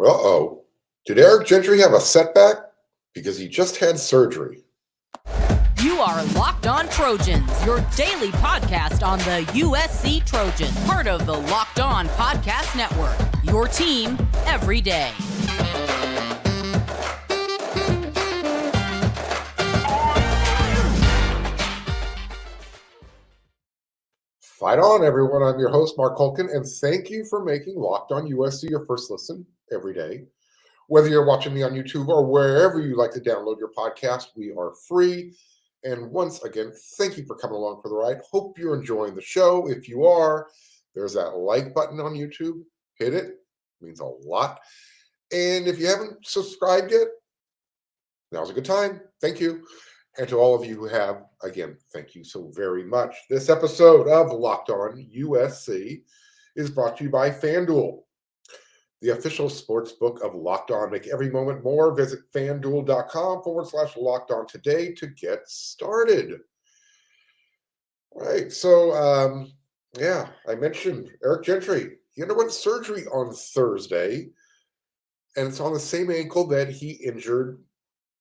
Uh-oh. Did Eric Gentry have a setback? Because he just had surgery. You are Locked On Trojans, your daily podcast on the USC Trojans, part of the Locked On Podcast Network, your team every day. Fight on, everyone. I'm your host, Mark Holkin, and thank you for making Locked On USC your first listen every day. Whether you're watching me on YouTube or wherever you like to download your podcast, we are free. And once again, thank you for coming along for the ride. Hope you're enjoying the show. If you are, there's that like button on YouTube. Hit it. It means a lot. And if you haven't subscribed yet, now's a good time. Thank you. And to all of you who have, again, thank you so very much. This episode of Locked On USC is brought to you by FanDuel, the official sports book of Locked On. Make every moment more. Visit FanDuel.com/Locked On today to get started. All right. So, I mentioned Eric Gentry. He underwent surgery on Thursday, and it's on the same ankle that he injured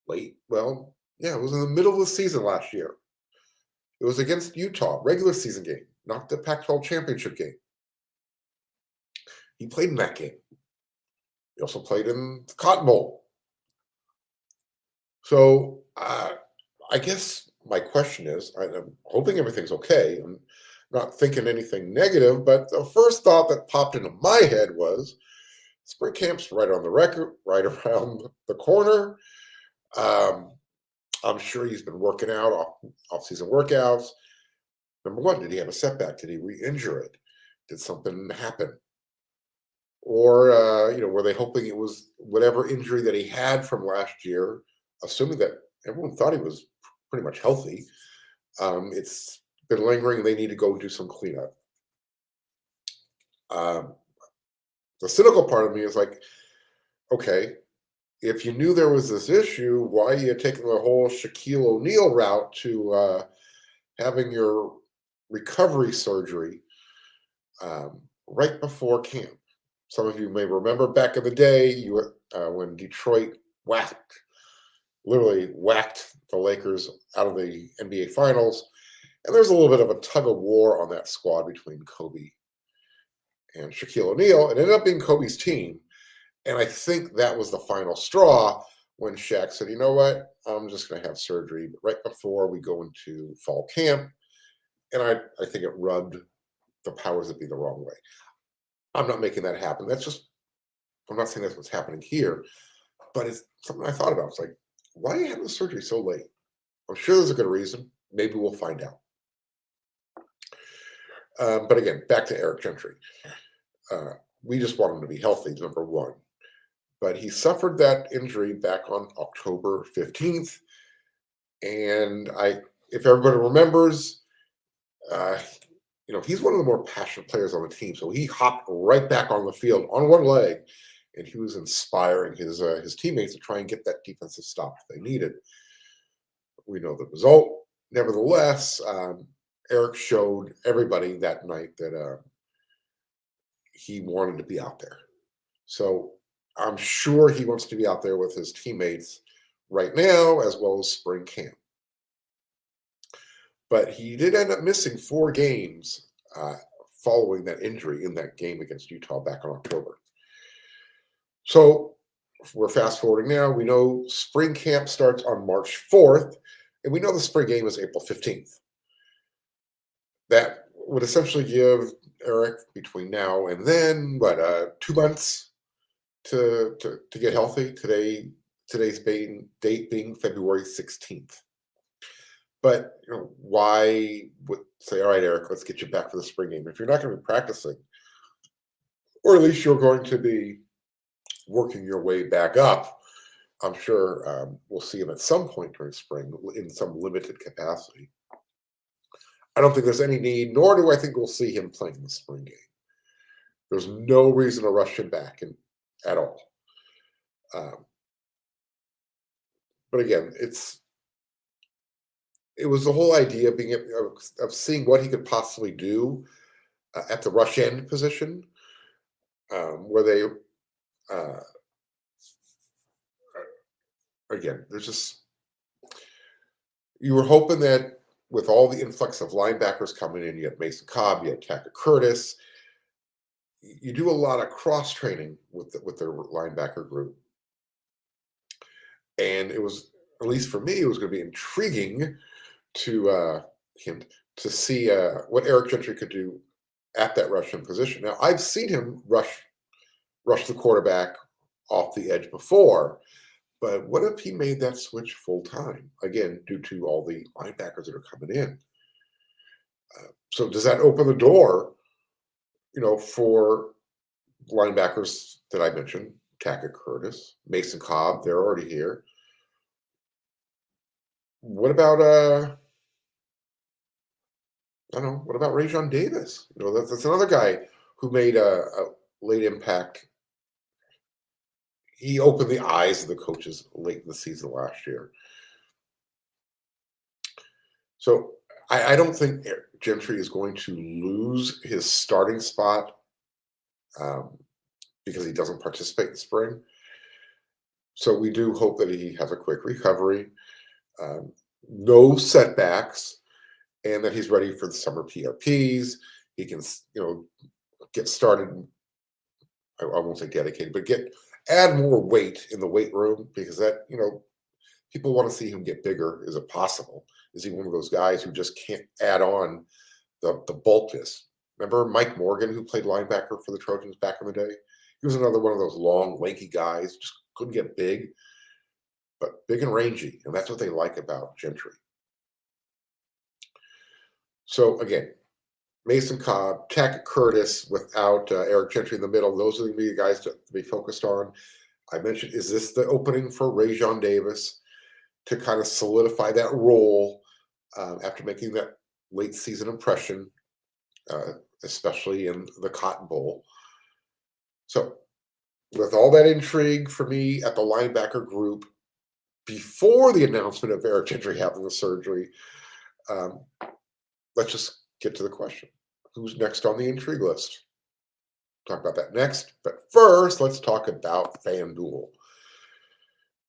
late. It was in the middle of the season last year. It was against Utah, regular season game, not the Pac-12 championship game. He played in that game. He also played in the Cotton Bowl. So I guess my question is, I'm hoping everything's okay. I'm not thinking anything negative, but the first thought that popped into my head was spring camp's right on the record, right around the corner. I'm sure he's been working out, off-season workouts. Number one, did he have a setback? Did he re-injure it? Did something happen? Or, were they hoping it was whatever injury that he had from last year, assuming that everyone thought he was pretty much healthy. It's been lingering. They need to go do some cleanup. The cynical part of me is like, okay, if you knew there was this issue, why are you taking the whole Shaquille O'Neal route to having your recovery surgery right before camp? Some of you may remember back in the day when Detroit literally whacked the Lakers out of the NBA Finals. And there's a little bit of a tug of war on that squad between Kobe and Shaquille O'Neal. It ended up being Kobe's team. And I think that was the final straw when Shaq said, you know what, I'm just going to have surgery right before we go into fall camp. And I think it rubbed the powers that be the wrong way. I'm not making that happen. I'm not saying that's what's happening here, but it's something I thought about. It's like, why are you having the surgery so late? I'm sure there's a good reason. Maybe we'll find out. But again, back to Eric Gentry. We just want him to be healthy, number one. But he suffered that injury back on October 15th. And if everybody remembers, he's one of the more passionate players on the team. So he hopped right back on the field on one leg, and he was inspiring his teammates to try and get that defensive stop they needed. We know the result. Nevertheless, Eric showed everybody that night that he wanted to be out there. So I'm sure he wants to be out there with his teammates right now, as well as spring camp. But he did end up missing 4 games following that injury in that game against Utah back in October. So we're fast forwarding now. We know spring camp starts on March 4th, and we know the spring game is April 15th. That would essentially give Eric between now and then, 2 months to get healthy. Today's date being February 16th. But why would say, all right, Eric, let's get you back for the spring game? If you're not going to be practicing, or at least you're going to be working your way back up, I'm sure we'll see him at some point during spring in some limited capacity. I don't think there's any need, nor do I think we'll see him playing the spring game. There's no reason to rush him back at all. But again, it was the whole idea of seeing what he could possibly do at the rush end position, where they again, you were hoping that with all the influx of linebackers coming in, you had Mason Cobb, you had Tackett Curtis, you do a lot of cross training with their linebacker group, and it was, at least for me, it was going to be intriguing to see what Eric Gentry could do at that rushing position. Now, I've seen him rush the quarterback off the edge before, but what if he made that switch full time? Again, due to all the linebackers that are coming in. So does that open the door, for linebackers that I mentioned, Tackett Curtis, Mason Cobb, they're already here. What about what about Rajon Davis? That's another guy who made a late impact. He opened the eyes of the coaches late in the season last year. So I don't think Gentry is going to lose his starting spot because he doesn't participate in spring. So we do hope that he has a quick recovery, no setbacks, and that he's ready for the summer PRPs. He can, get started. I won't say dedicated, but add more weight in the weight room, because that, people want to see him get bigger. Is it possible? Is he one of those guys who just can't add on the bulkiness? Remember Mike Morgan, who played linebacker for the Trojans back in the day? He was another one of those long, lanky guys, just couldn't get big, but big and rangy. And that's what they like about Gentry. So again, Mason Cobb, Tackett Curtis without Eric Gentry in the middle. Those are going to be the guys to be focused on. I mentioned, is this the opening for Rajon Davis to kind of solidify that role after making that late season impression, especially in the Cotton Bowl? So with all that intrigue for me at the linebacker group, before the announcement of Eric Gentry having the surgery, let's just get to the question. Who's next on the intrigue list? Talk about that next. But first, let's talk about FanDuel.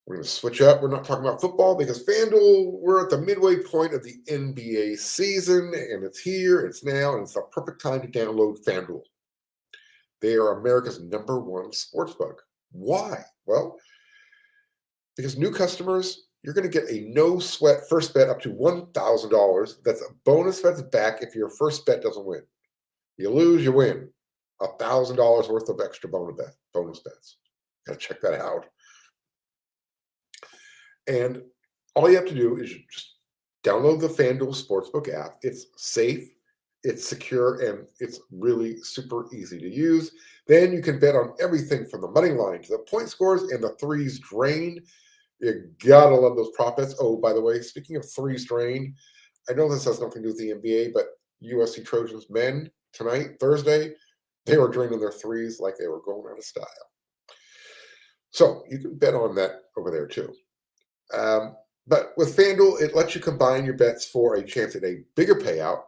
We're going to switch up. We're not talking about football because FanDuel, we're at the midway point of the NBA season, and it's here, it's now, and it's the perfect time to download FanDuel. They are America's #1 sportsbook. Why? Well, because new customers, you're going to get a no-sweat first bet up to $1,000. That's a bonus bets back if your first bet doesn't win. You lose, you win. $1,000 worth of extra bonus bets. Got to check that out. And all you have to do is just download the FanDuel Sportsbook app. It's safe, it's secure, and it's really super easy to use. Then you can bet on everything from the money line to the point scores and the threes drained. You gotta love those prop bets. Oh, by the way, speaking of threes drained, I know this has nothing to do with the NBA, but USC Trojans men tonight, Thursday, they were draining their threes like they were going out of style. So you can bet on that over there too. But with FanDuel, it lets you combine your bets for a chance at a bigger payout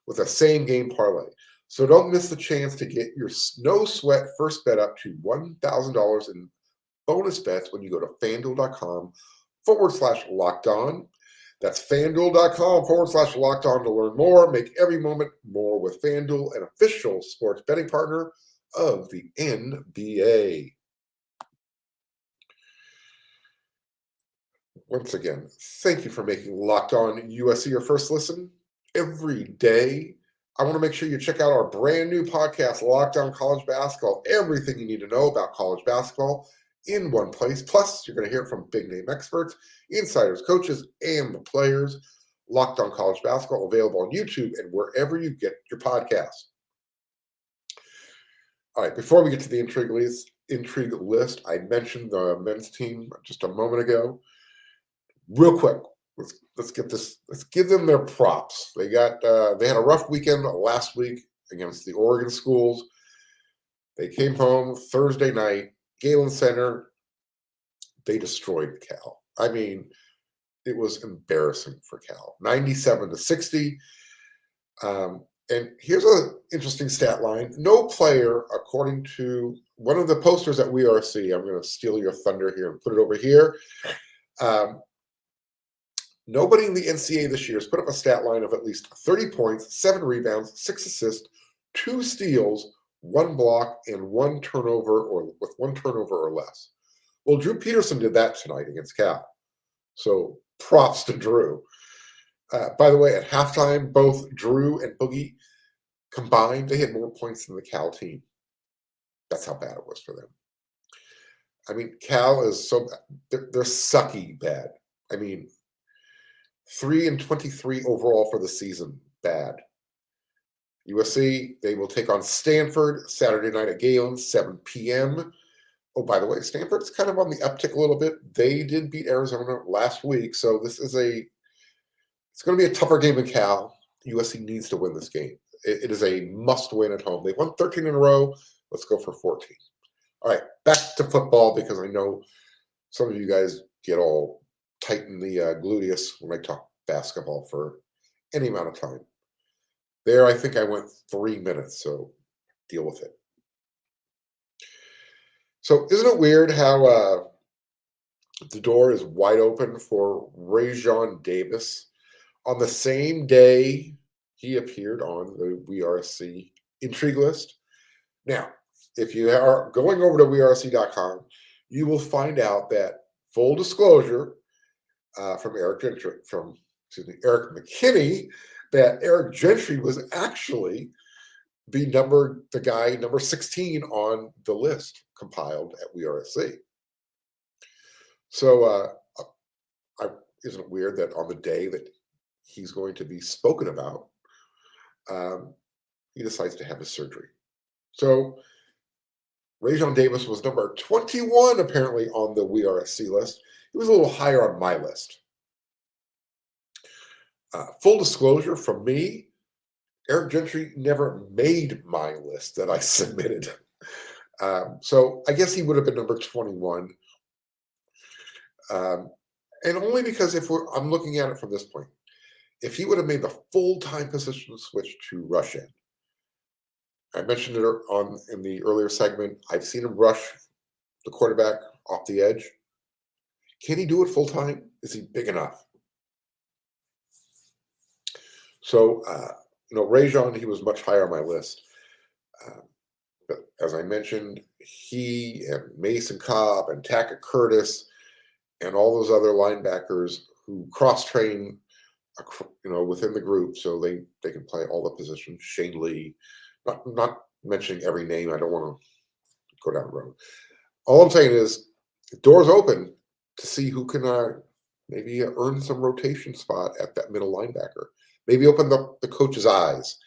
with a same-game parlay. So don't miss the chance to get your no-sweat first bet up to $1,000 in bonus bets when you go to FanDuel.com/lockedon. That's FanDuel.com/lockedon to learn more. Make every moment more with FanDuel, an official sports betting partner of the NBA. Once again, thank you for making Locked On USC your first listen every day. I want to make sure you check out our brand new podcast, Locked On College Basketball. Everything you need to know about college basketball in one place. Plus, you're going to hear from big-name experts, insiders, coaches, and the players. Locked On College Basketball, available on YouTube and wherever you get your podcasts. All right, before we get to the intrigue list, I mentioned the men's team just a moment ago. Real quick, let's give them their props. They had a rough weekend last week against the Oregon schools. They came home Thursday night, Galen Center. They destroyed Cal. I mean, it was embarrassing for Cal, 97-60. And here's an interesting stat line. No player, according to one of the posters at We Are C, I'm going to steal your thunder here and put it over here. Nobody in the NCAA this year has put up a stat line of at least 30 points, 7 rebounds, 6 assists, 2 steals, 1 block, and 1 turnover or less. Well, Drew Peterson did that tonight against Cal. So props to Drew. By the way, at halftime, both Drew and Boogie combined, they had more points than the Cal team. That's how bad it was for them. I mean, Cal is they're sucky bad. I mean, 3-23 overall for the season. Bad. USC, they will take on Stanford Saturday night at Galen, 7 p.m. Oh, by the way, Stanford's kind of on the uptick a little bit. They did beat Arizona last week, so it's going to be a tougher game than Cal. USC needs to win this game. It is a must-win at home. They won 13 in a row. Let's go for 14. All right, back to football because I know some of you guys get all tight in the gluteus when I talk basketball for any amount of time. There, I think I went 3 minutes, so deal with it. So isn't it weird how the door is wide open for Rajon Davis on the same day he appeared on the WeRSC Intrigue List? Now, if you are going over to WeRSC.com, you will find out that, full disclosure, from Eric McKinney, that Eric Gentry was actually the guy number 16 on the list compiled at WeRSC. So isn't it weird that on the day that he's going to be spoken about, he decides to have his surgery? So Rajon Davis was number 21 apparently on the WeRSC list. He was a little higher on my list. Full disclosure from me, Eric Gentry never made my list that I submitted. So I guess he would have been number 21. And only because I'm looking at it from this point, if he would have made the full-time position switch to rush in, I mentioned it in the earlier segment, I've seen him rush the quarterback off the edge. Can he do it full-time? Is he big enough? So, Rajon, he was much higher on my list. But as I mentioned, he and Mason Cobb and Tackett Curtis and all those other linebackers who cross-train, within the group so they can play all the positions. Shane Lee, not mentioning every name. I don't want to go down the road. All I'm saying is the door's open to see who can maybe earn some rotation spot at that middle linebacker. Maybe open the coach's eyes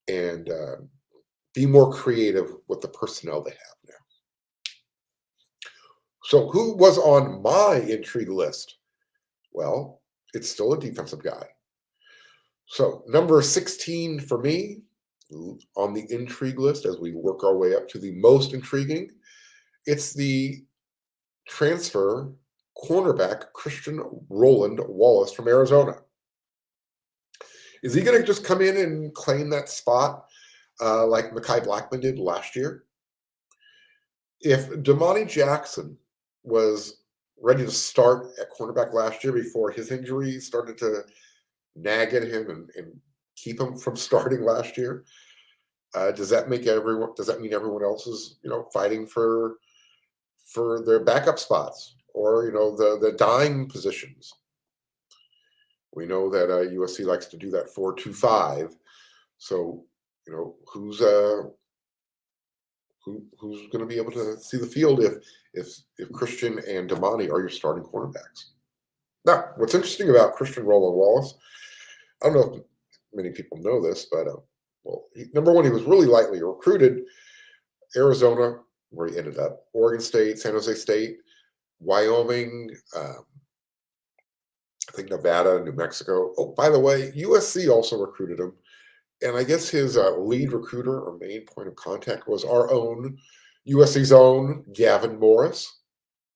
and be more creative with the personnel they have now. So who was on my intrigue list? Well, it's still a defensive guy. So number 16 for me on the intrigue list as we work our way up to the most intriguing, it's the transfer cornerback Christian Roland-Wallace from Arizona. Is he going to just come in and claim that spot like Mekhi Blackmon did last year? If Damani Jackson was ready to start at cornerback last year before his injury started to nag at him and keep him from starting last year, does that mean everyone else is fighting for their backup spots or the dime positions? We know that USC likes to do that 4-2-5. So, who's going to be able to see the field if Christian and Damani are your starting cornerbacks? Now, what's interesting about Christian Roland-Wallace, I don't know if many people know this, but number one, he was really lightly recruited. Arizona, where he ended up, Oregon State, San Jose State, Wyoming, I think Nevada, New Mexico. Oh, by the way, USC also recruited him. And I guess his lead recruiter or main point of contact was USC's own Gavin Morris.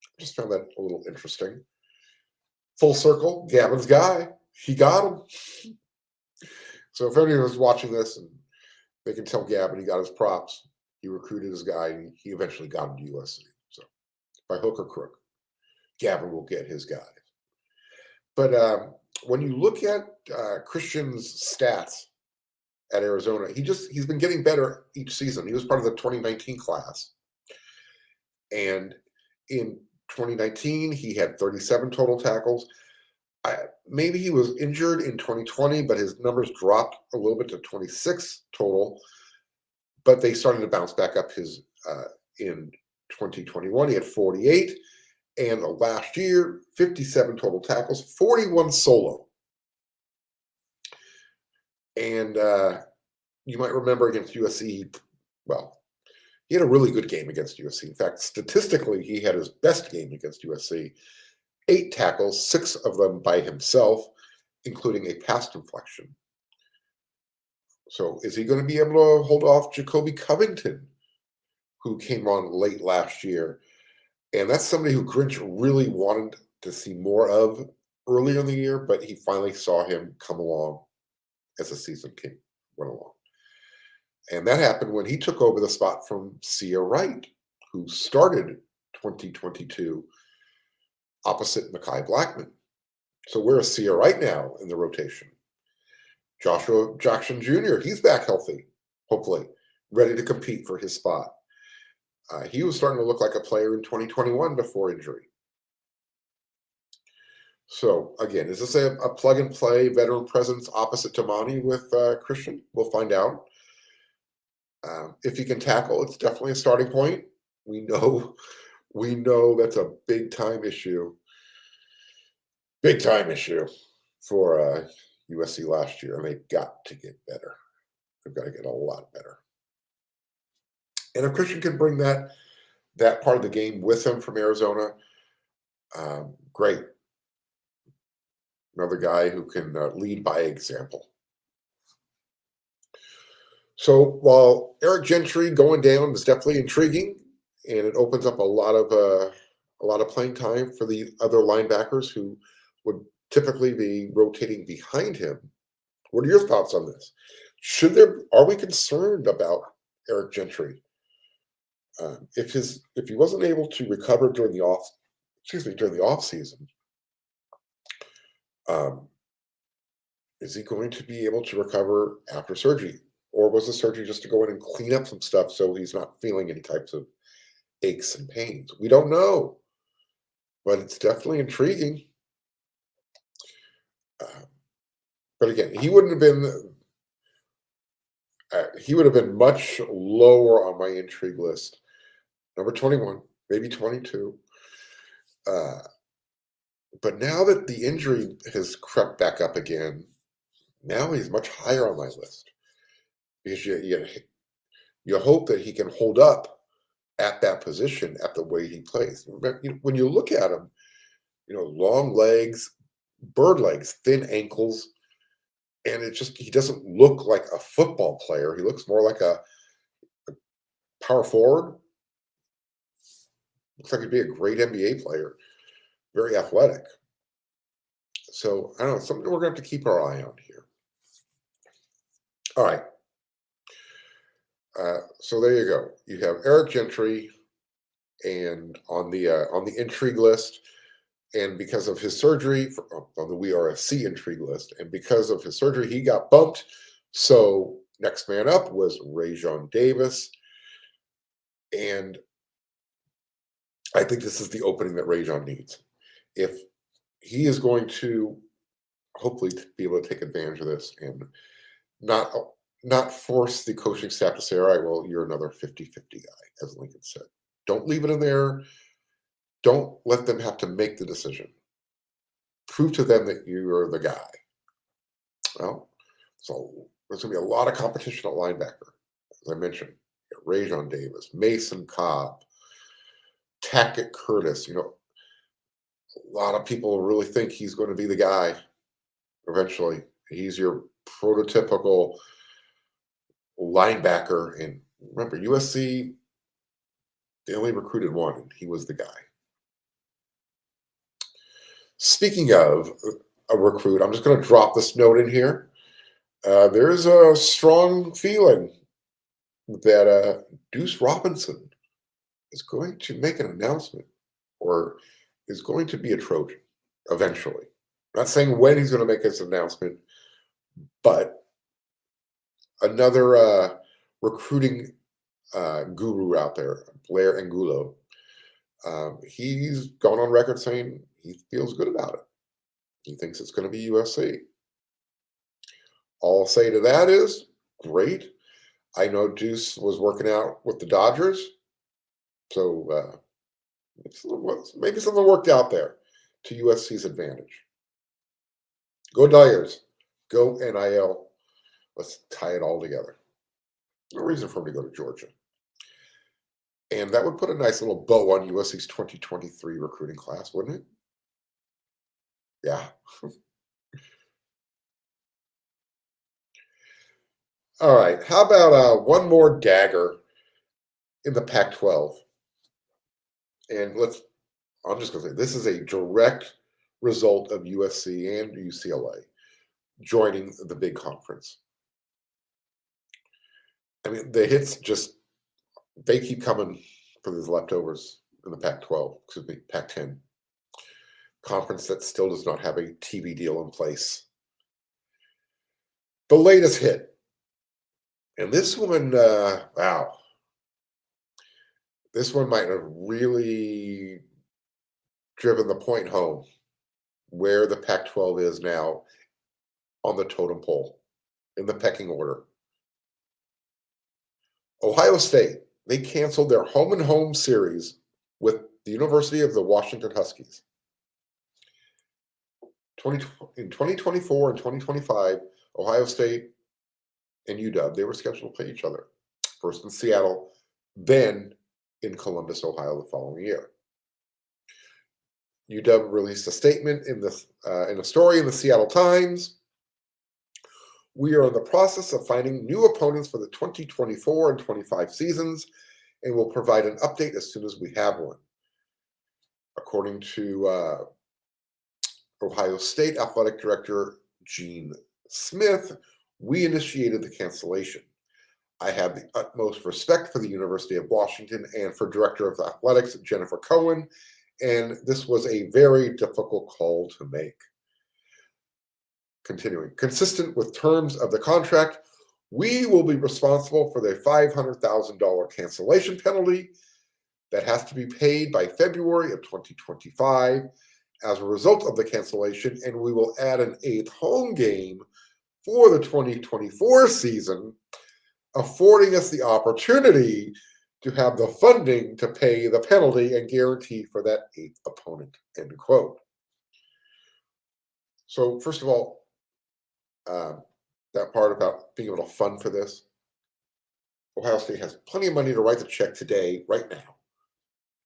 I just found that a little interesting. Full circle, Gavin's guy. He got him. So if anyone was watching this and they can tell Gavin he got his props, he recruited his guy and he eventually got him to USC. So by hook or crook. Gavin will get his guys. But when you look at Christian's stats at Arizona, he's been getting better each season. He was part of the 2019 class. And in 2019, he had 37 total tackles. Maybe he was injured in 2020, but his numbers dropped a little bit to 26 total. But they started to bounce back up in 2021. He had 48. And last year, 57 total tackles, 41 solo. And you might remember against USC, he had a really good game against USC. In fact, statistically, he had his best game against USC. 8 tackles, 6 of them by himself, including a pass deflection. So is he going to be able to hold off Jacoby Covington, who came on late last year? And that's somebody who Grinch really wanted to see more of earlier in the year, but he finally saw him come along as the season went along. And that happened when he took over the spot from Sia Wright, who started 2022 opposite Mekhi Blackmon. So where is Sia Wright now in the rotation? Joshua Jackson Jr., he's back healthy, hopefully, ready to compete for his spot. He was starting to look like a player in 2021 before injury. So, again, is this a plug-and-play veteran presence opposite Tamani with Christian? We'll find out. If he can tackle, it's definitely a starting point. We know that's a big-time issue. Big-time issue for USC last year, and they've got to get better. They've got to get a lot better. And if Christian can bring that part of the game with him from Arizona, great. Another guy who can lead by example. So while Eric Gentry going down is definitely intriguing, and it opens up a lot of playing time for the other linebackers who would typically be rotating behind him. What are your thoughts on this? Are we concerned about Eric Gentry? If he wasn't able to recover during the off season, is he going to be able to recover after surgery, or was the surgery just to go in and clean up some stuff so he's not feeling any types of aches and pains? We don't know, but it's definitely intriguing. But again, he would have been much lower on my intrigue list. Number 21, maybe 22. But now that the injury has crept back up again, now he's much higher on my list. Because you hope that he can hold up at that position at the way he plays. When you look at him, long legs, bird legs, thin ankles, and he doesn't look like a football player. He looks more like a power forward. Looks like he'd be a great NBA player. Very athletic. So, I don't know, something we're going to have to keep our eye on here. All right. So there you go. You have Eric Gentry and on the intrigue list, and because of his surgery, on the We Are SC intrigue list, and because of his surgery, he got bumped. So next man up was Rajon Davis. And I think this is the opening that Rajon needs. If he is going to hopefully be able to take advantage of this and not force the coaching staff to say, all right, well, you're another 50-50 guy, as Lincoln said. Don't leave it in there. Don't let them have to make the decision. Prove to them that you're the guy. Well, so there's going to be a lot of competition at linebacker. As I mentioned, Rajon Davis, Mason Cobb, Tackett Curtis. A lot of people really think he's going to be the guy eventually. He's your prototypical linebacker. And remember, USC, they only recruited one, and he was the guy. Speaking of a recruit, I'm just going to drop this note in here. There's a strong feeling that Deuce Robinson is going to make an announcement, or is going to be a Trojan eventually. I'm not saying when he's going to make his announcement, but another recruiting guru out there, Blair Angulo, he's gone on record saying he feels good about it. He thinks it's going to be USC. All I'll say to that is, great. I know Deuce was working out with the Dodgers, so maybe something worked out there to USC's advantage. Go Dyers. Go NIL. Let's tie it all together. No reason for him to go to Georgia. And that would put a nice little bow on USC's 2023 recruiting class, wouldn't it? Yeah. All right. How about one more dagger in the Pac-12? And I'm just going to say this is a direct result of USC and UCLA joining the big conference. I mean, the hits they keep coming for these leftovers in the Pac-10 conference that still does not have a TV deal in place. The latest hit, and this one, wow, this one might have really driven the point home where the Pac-12 is now on the totem pole in the pecking order. Ohio State, they canceled their home-and-home series with the University of the Washington Huskies. In 2024 and 2025, Ohio State and UW, they were scheduled to play each other. First in Seattle, then in Columbus, Ohio the following year. UW released a statement in a story in the Seattle Times. We are in the process of finding new opponents for the 2024 and 25 seasons, and will provide an update as soon as we have one. According to Ohio State Athletic Director Gene Smith, we initiated the cancellation. I have the utmost respect for the University of Washington and for Director of Athletics Jennifer Cohen, and this was a very difficult call to make. Continuing, consistent with terms of the contract, we will be responsible for the $500,000 cancellation penalty that has to be paid by February of 2025 as a result of the cancellation, and we will add an 8th home game for the 2024 season, affording us the opportunity to have the funding to pay the penalty and guarantee for that 8th opponent, end quote. So first of all, that part about being able to fund for this, Ohio State has plenty of money to write the check today, right now,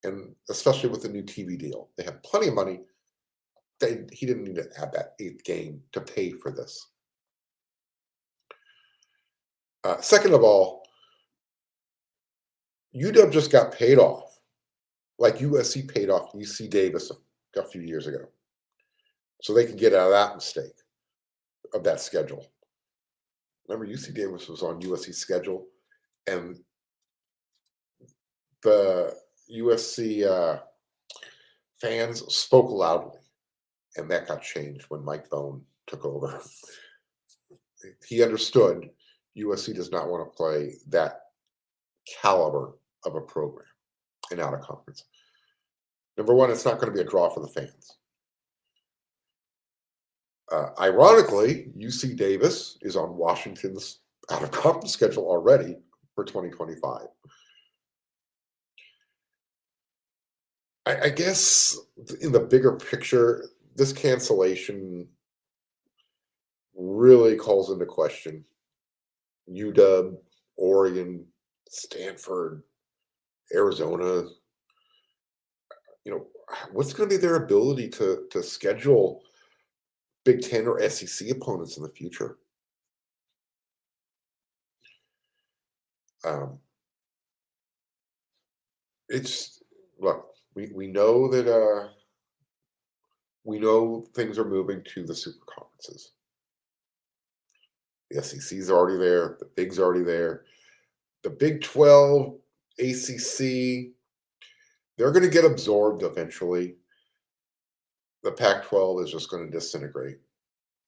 and especially with the new TV deal. They have plenty of money. He didn't need to add that 8th game to pay for this. Second of all, UW just got paid off, like USC paid off UC Davis a few years ago. So they can get out of that mistake of that schedule. Remember, UC Davis was on USC's schedule, and the USC fans spoke loudly, and that got changed when Mike Bone took over. He understood USC does not want to play that caliber of a program in out of conference. Number one, it's not going to be a draw for the fans. Ironically, UC Davis is on Washington's out of conference schedule already for 2025. I guess in the bigger picture, this cancellation really calls into question UW, Oregon, Stanford, Arizona. What's going to be their ability to schedule Big Ten or SEC opponents in the future? We know that we know things are moving to the super conferences. The SEC's already there. The Big's already there. The Big 12, ACC, they're going to get absorbed eventually. the Pac-12 is just going to disintegrate.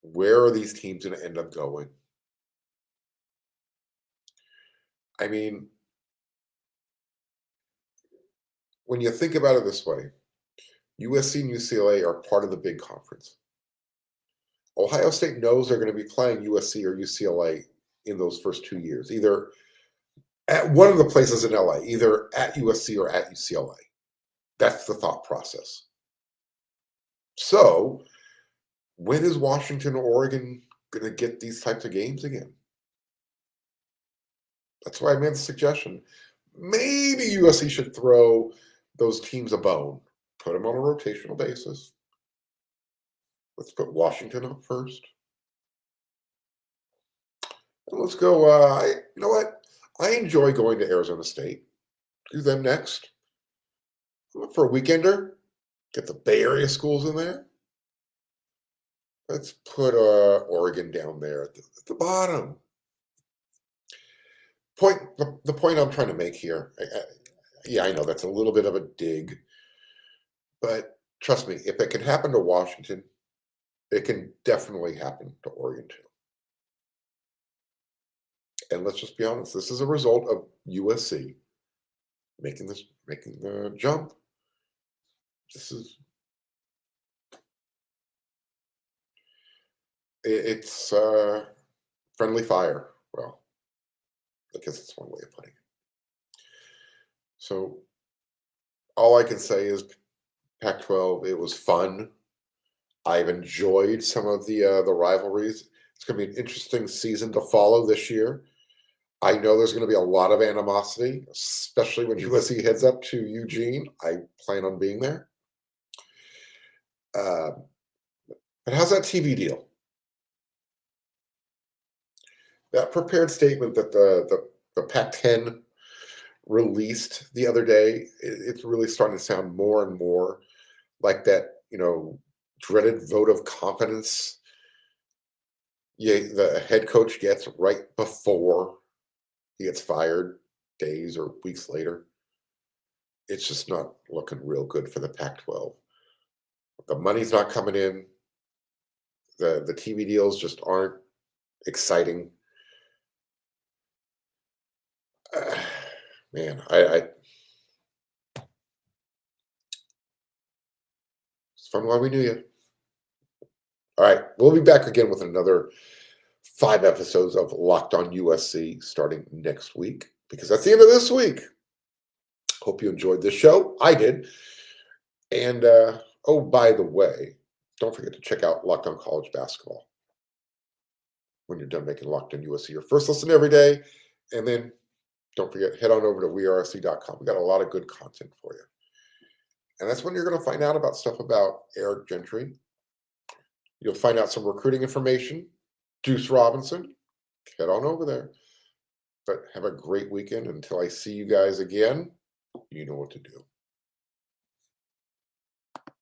Where are these teams going to end up going? I mean, when you think about it this way, USC and UCLA are part of the big conference. Ohio State knows they're going to be playing USC or UCLA in those first 2 years, either at one of the places in LA, either at USC or at UCLA. That's the thought process. So, when is Washington or Oregon going to get these types of games again? That's why I made the suggestion. Maybe USC should throw those teams a bone, put them on a rotational basis. Let's put Washington up first. And let's go, you know what? I enjoy going to Arizona State. Do them next. Look for a weekender. Get the Bay Area schools in there. Let's put Oregon down there at the bottom. The point I'm trying to make here, yeah, I know that's a little bit of a dig, but trust me, if it can happen to Washington, it can definitely happen to Oregon too. And let's just be honest, this is a result of USC making the jump. It's friendly fire. Well, I guess that's one way of putting it. So all I can say is Pac-12, it was fun. I've enjoyed some of the rivalries. It's going to be an interesting season to follow this year. I know there's going to be a lot of animosity, especially when USC heads up to Eugene. I plan on being there. But how's that TV deal? That prepared statement that the Pac-10 released the other day, it's really starting to sound more and more like that, dreaded vote of confidence the head coach gets right before he gets fired days or weeks later. It's just not looking real good for the Pac-12. The money's not coming in. The TV deals just aren't exciting. Man, it's fun while we knew you. All right, we'll be back again with another 5 episodes of Locked On USC starting next week, because that's the end of this week. Hope you enjoyed this show. I did. And, oh, by the way, don't forget to check out Locked On College Basketball when you're done making Locked On USC your first listen every day. And then don't forget, head on over to weareusc.com. We got a lot of good content for you. And that's when you're going to find out about stuff about Eric Gentry. You'll find out some recruiting information. Deuce Robinson. Head on over there. But have a great weekend. Until I see you guys again, you know what to do.